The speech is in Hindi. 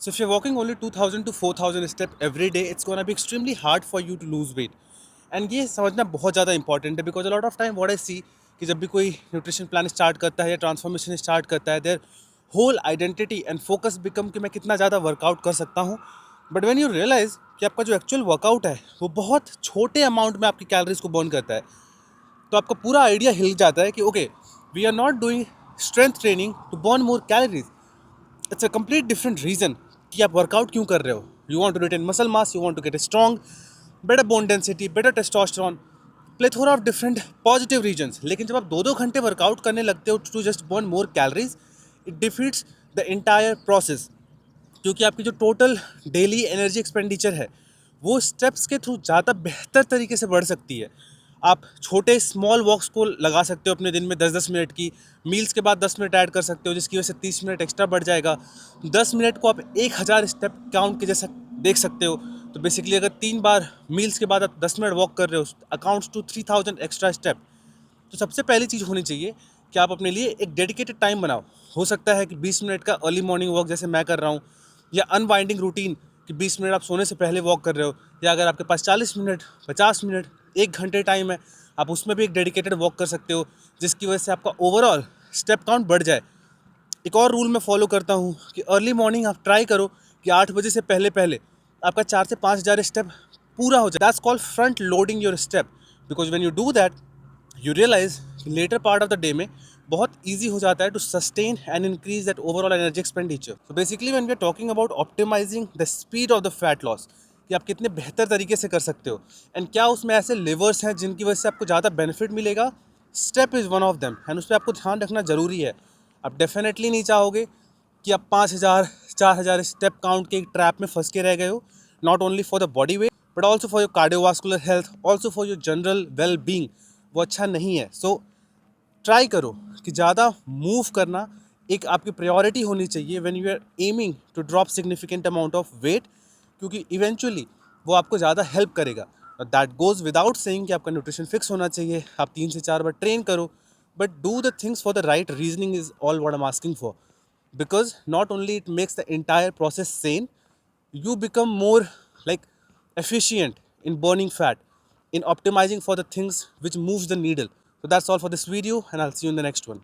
So if you're walking only 2000 to 4000 steps every day, it's gonna be extremely hard for you to lose weight. And ये समझना बहुत ज़्यादा इंपॉर्टेंट है because a lot of time what I see कि जब भी कोई न्यूट्रिशन प्लान स्टार्ट करता है या ट्रांसफॉर्मेशन स्टार्ट करता है their whole identity and focus become कि मैं कितना ज़्यादा वर्कआउट कर सकता हूँ. बट व्हेन यू रियलाइज़ कि आपका जो एक्चुअल वर्कआउट है वो बहुत छोटे अमाउंट में आपकी कैलोरीज को बर्न करता है, तो आपका पूरा आइडिया हिल जाता है कि okay, we are not doing strength training to burn more calories. It's a complete different reason कि आप वर्कआउट क्यों कर रहे हो. You want to retain muscle mass, you want to get a strong, better bone density, better testosterone, plethora of different positive reasons. लेकिन जब आप 2-2 घंटे वर्कआउट करने लगते हो to just burn more calories, it defeats the entire process. क्योंकि आपकी जो टोटल डेली एनर्जी एक्सपेंडिचर है वो स्टेप्स के थ्रू ज़्यादा बेहतर तरीके से बढ़ सकती है. आप छोटे स्मॉल वॉक्स को लगा सकते हो अपने दिन में 10-10 मिनट की. मील्स के बाद 10 मिनट ऐड कर सकते हो जिसकी वजह से 30 मिनट एक्स्ट्रा बढ़ जाएगा. 10 मिनट को आप 1,000 स्टेप काउंट के जैसा देख सकते हो. तो बेसिकली अगर 3 बार मील्स के बाद आप 10 मिनट वॉक कर रहे हो, अकाउंट्स टू 3000 एक्स्ट्रा स्टेप. तो सबसे पहली चीज़ होनी चाहिए कि आप अपने लिए एक डेडिकेटेड टाइम बनाओ. हो सकता है कि 20 मिनट का अर्ली मॉर्निंग वॉक जैसे मैं कर रहा हूँ, या अनवाइंडिंग रूटीन कि 20 मिनट आप सोने से पहले वॉक कर रहे हो, या अगर आपके पास 40 मिनट, 50 मिनट, 1 घंटे टाइम है, आप उसमें भी एक डेडिकेटेड वॉक कर सकते हो जिसकी वजह से आपका ओवरऑल स्टेप काउंट बढ़ जाए. एक और रूल मैं फॉलो करता हूँ कि अर्ली मॉर्निंग आप ट्राई करो कि 8 बजे से पहले पहले आपका 4 से 5 हज़ार स्टेप पूरा हो जाए. That's called front loading your step. Because when you do that, you realize later part of the day में बहुत ईजी हो जाता है to sustain and increase that overall energy expenditure. So basically when we are talking about optimizing the speed of the fat loss, कि आप कितने बेहतर तरीके से कर सकते हो एंड क्या उसमें ऐसे लेवर्स हैं जिनकी वजह से आपको ज़्यादा बेनिफिट मिलेगा. Step is one of them and उस पर आपको ध्यान रखना ज़रूरी है. आप डेफिनेटली नहीं चाहोगे कि आप 5,000 4,000 स्टेप काउंट के एक ट्रैप में फंस के रह गए हो. Not only for the body weight but also for your cardiovascular health, also for your general well being. वो अच्छा नहीं है. सो ट्राई करो कि ज़्यादा मूव करना एक आपकी प्रायोरिटी होनी चाहिए when you are aiming to drop significant amount of weight, क्योंकि इवेंचुअली वो आपको ज़्यादा हेल्प करेगा. दैट गोज़ विदाउट सेइंग कि आपका न्यूट्रिशन फिक्स होना चाहिए, आप 3 से 4 बार ट्रेन करो, but do the things for the right reasoning is all what I am asking for. Because not only it makes the entire process sane, you become more like efficient in burning fat, in optimizing for the things which moves the needle. So that's all for this video and I'll see you in the next one.